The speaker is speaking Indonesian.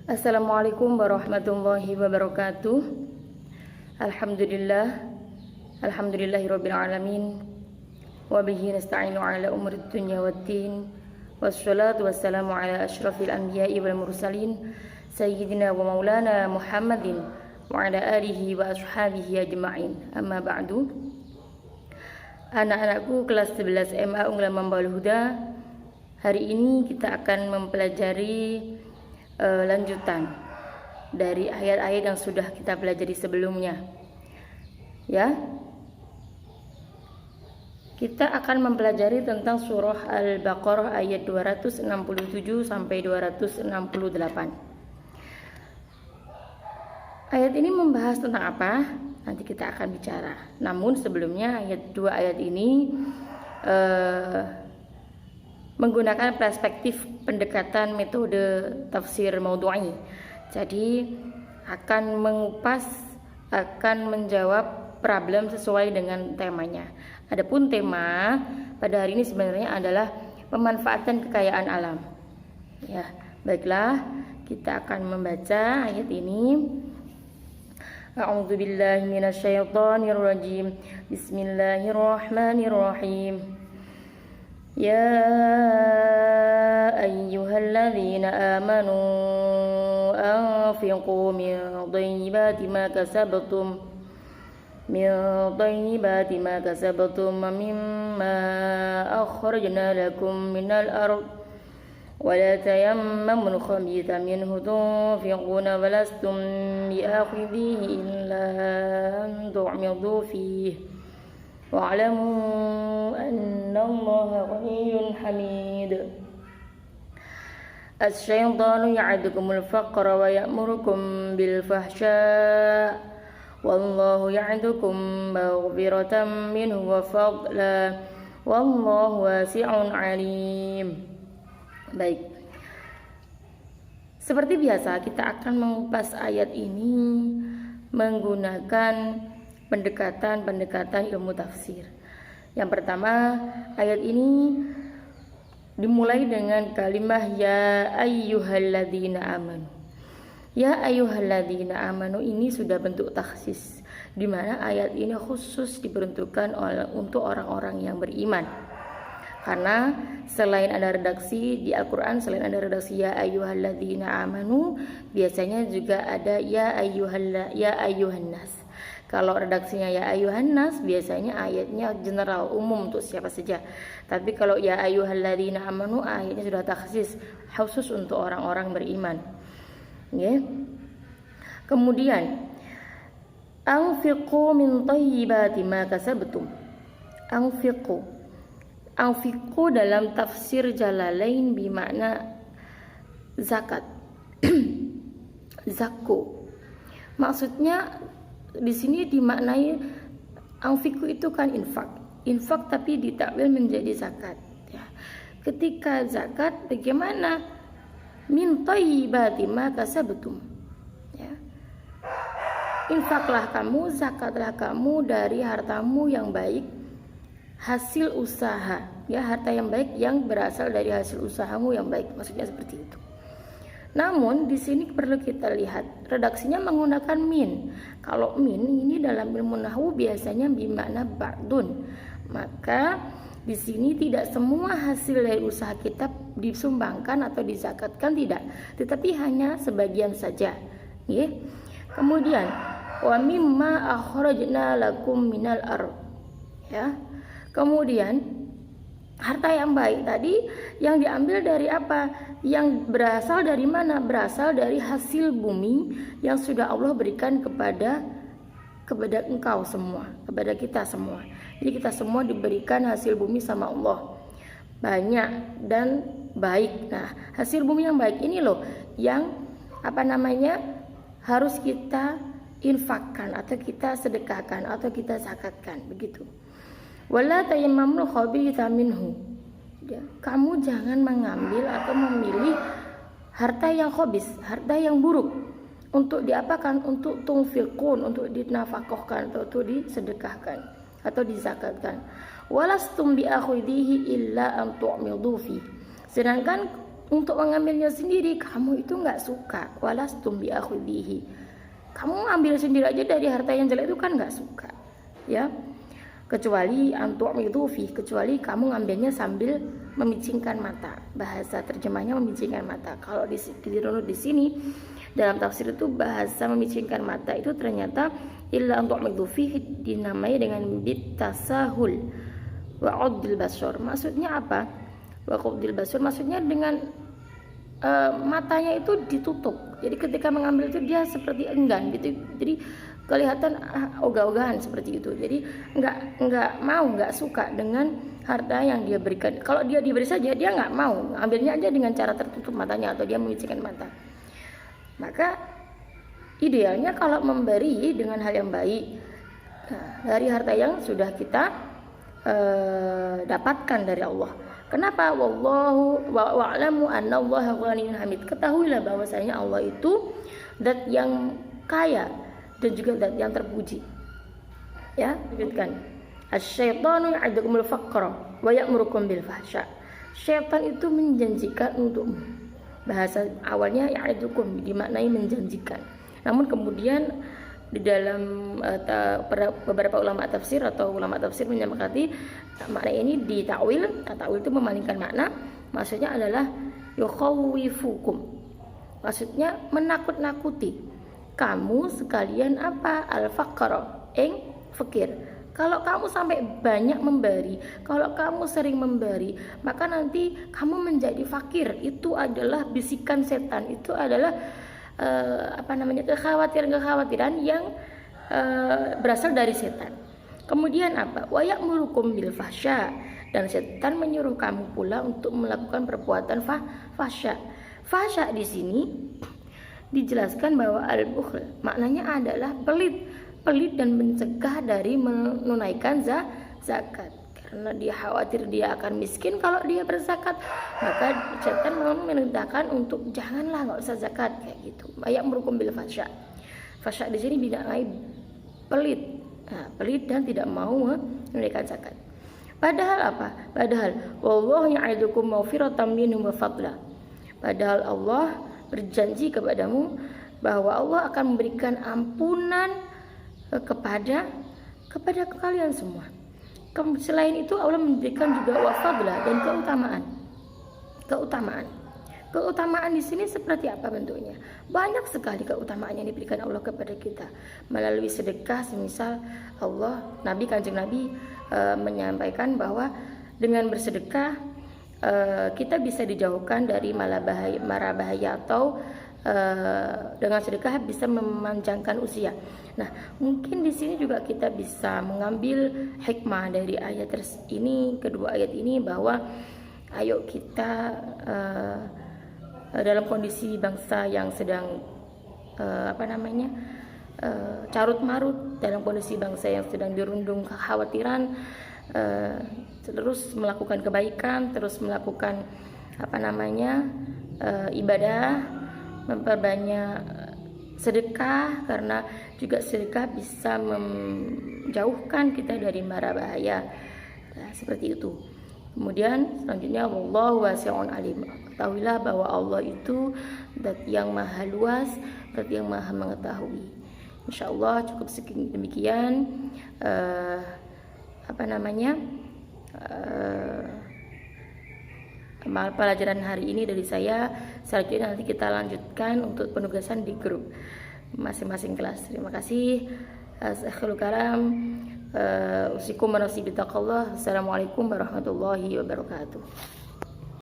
Assalamualaikum warahmatullahi wabarakatuh. Alhamdulillah. Alhamdulillahirabbil alamin. Wa bihi nasta'inu ala umuri dunya waddin. Wassalatu wassalamu ala asyrafil anbiya'i wal mursalin sayyidina wa maulana Muhammadin wa ala alihi wa ashabihi ajma'in. Amma ba'du. Anak-anakku kelas 11 MA Unggulan Membawa Huda. Hari ini kita akan mempelajari lanjutan dari ayat-ayat yang sudah kita pelajari sebelumnya. Ya. Kita akan mempelajari tentang surah Al-Baqarah ayat 267 sampai 268. Ayat ini membahas tentang apa? Nanti kita akan bicara. Namun sebelumnya dua ayat ini menggunakan perspektif pendekatan metode tafsir maudhu'i. Jadi akan mengupas, akan menjawab problem sesuai dengan temanya. Adapun tema pada hari ini sebenarnya adalah pemanfaatan kekayaan alam. Ya, baiklah, kita akan membaca ayat ini. A'udzubillahi minasyaitonirrajim. Bismillahirrahmanirrahim. يا أيها الذين آمنوا أنفقوا من طيبات ما كسبتم ومما أخرجنا لكم من الأرض ولا تيمموا الخبيث منه تنفقون ولستم بآخذيه إلا أن تغمضوا فيه wa'lamu annallaha ghaniyyun hamid. Asy-syaitanu ya'idukumul faqra wa ya'murukum bil fahsya wallahu ya'idukum maghfiratan minhu wa fadla wallahu wasi'un 'alim. Baik. Seperti biasa kita akan mengupas ayat ini menggunakan pendekatan ilmu tafsir. Yang pertama, ayat ini dimulai dengan kalimah ya ayyuhalladzina amanu. Ya ayyuhalladzina amanu ini sudah bentuk takhsis, di mana ayat ini khusus diperuntukkan untuk orang-orang yang beriman. Karena selain ada redaksi di Al-Quran, selain ada redaksi ya ayyuhalladzina amanu, biasanya juga ada ya ayyuhan nas. Kalau redaksinya ya ayuhan nas, biasanya ayatnya general, umum untuk siapa saja. Tapi kalau ya ayyuhalladzina amanu, ayatnya sudah takhsis, khusus untuk orang-orang beriman. Ya. Kemudian anfiqu min thayyibati ma kasabtum. Anfiqu dalam tafsir Jalalain bermakna zakat. Zakku. Maksudnya di sini dimaknai anfiku itu kan infak tapi ditakwil menjadi zakat. Ya. Ketika zakat, bagaimana? Min thayyibati ma kasabtum. Ya. Infaklah kamu, zakatlah kamu dari hartamu yang baik, hasil usaha. Ya, harta yang baik yang berasal dari hasil usahamu yang baik. Maksudnya seperti itu. Namun di sini perlu kita lihat redaksinya menggunakan min. Kalau min ini dalam ilmu nahwu biasanya bermakna ba'dun. Maka di sini tidak semua hasil dari usaha kita disumbangkan atau dizakatkan, tidak, tetapi hanya sebagian saja. Ya. Kemudian wa mimma akhrajna lakum minal ardh. Ya. Kemudian harta yang baik tadi yang diambil dari apa? Yang berasal dari mana? Berasal dari hasil bumi yang sudah Allah berikan kepada engkau semua, kepada kita semua. Jadi kita semua diberikan hasil bumi sama Allah, banyak dan baik. Nah, hasil bumi yang baik ini loh yang harus kita infakkan atau kita sedekahkan atau kita zakatkan, begitu. Wala tayammamul khabitha minhu. Ya, kamu jangan mengambil atau memilih harta yang khabis, harta yang buruk untuk diapakan? Untuk tunfiqun, untuk dinafkahkan atau untuk disedekahkan atau dizakatkan. Walastum biakhidhihi illa an tu'midu fi. Sedangkan untuk mengambilnya sendiri, kamu itu nggak suka. Walastum biakhudhihi. Kamu ambil sendiri aja dari harta yang jelek itu kan nggak suka, ya. Kecuali antu'midu fi, kecuali kamu ngambilnya sambil memicingkan mata. Bahasa terjemahnya memicingkan mata. Kalau dirunut di sini dalam tafsir itu bahasa memicingkan mata itu ternyata illa antu'midu fi dinamai dengan bitasahul wa 'udil basar. Maksudnya apa? Wa 'udil basar maksudnya dengan matanya itu ditutup. Jadi ketika mengambil itu dia seperti enggan gitu. Jadi kelihatan ogah-ogahan seperti itu. Jadi nggak suka dengan harta yang dia berikan. Kalau dia diberi saja dia nggak mau, ambilnya aja dengan cara tertutup matanya atau dia memicingkan mata. Maka idealnya kalau memberi dengan hal yang baik, dari harta yang sudah kita dapatkan dari Allah. Kenapa? Wallahu wa'lamu annallaha ghaniyyun hamid. Ketahuilah bahwasanya Allah itu zat yang kaya dan juga zat yang terpuji. Ya, lanjutkan. Asy-syaitanu ya'idukumul faqra wa ya'murukum bil fahsya. Syaitan itu menjanjikan untukmu. Bahasa awalnya ya'idukum dimaknai menjanjikan. Namun kemudian di dalam beberapa ulama tafsir atau ulama tafsir menyepakati makna ini ditakwil. Takwil itu memalingkan makna. Maksudnya adalah yukhawwifukum. Maksudnya menakut-nakuti kamu sekalian apa? Al-faqra, fakir. Kalau kamu sampai banyak memberi, kalau kamu sering memberi, maka nanti kamu menjadi fakir. Itu adalah bisikan setan. Itu adalah kekhawatiran yang berasal dari setan. Kemudian apa? Wa ya'murukum bil fahsya, dan setan menyuruh kamu pula untuk melakukan perbuatan fahsya. Fahsya di sini dijelaskan bahwa al-bukhl maknanya adalah pelit dan mencegah dari menunaikan zakat. Karena dia khawatir dia akan miskin kalau dia berzakat, maka setan memerintahkan untuk janganlah, nggak usah zakat kayak gitu. Ayat merukum bil fasya. Fasya di sini binai pelit, pelit dan tidak mau menunaikan zakat. Padahal apa? Padahal wallahu ya'idukum maghfiratan minhu wa fadla. Padahal Allah berjanji kepadamu bahwa Allah akan memberikan ampunan kepada kalian semua. Selain itu Allah memberikan juga wafadlah dan keutamaan di sini seperti apa bentuknya? Banyak sekali keutamaan yang diberikan Allah kepada kita melalui sedekah. Semisal Kanjeng Nabi menyampaikan bahwa dengan bersedekah kita bisa dijauhkan dari mara bahaya atau dengan sedekah bisa memanjangkan usia. Nah, mungkin di sini juga kita bisa mengambil hikmah dari ayat ini, kedua ayat ini, bahwa ayo kita dalam kondisi bangsa yang sedang carut marut, dalam kondisi bangsa yang sedang dirundung kekhawatiran, terus melakukan kebaikan, terus melakukan ibadah, memperbanyak sedekah, karena juga sedekah bisa menjauhkan kita dari mara bahaya. Nah, seperti itu. Kemudian selanjutnya wallahu wasi'un alim. Ketahuilah bahwa Allah itu zat yang maha luas, zat yang maha mengetahui. Insyaallah cukup sekian demikian pelajaran hari ini dari saya. Selanjutnya nanti kita lanjutkan untuk penugasan di grup masing-masing kelas. Terima kasih. Akhirul kalam. Usikum wa nafsi bitaqallah. Assalamualaikum warahmatullahi wabarakatuh.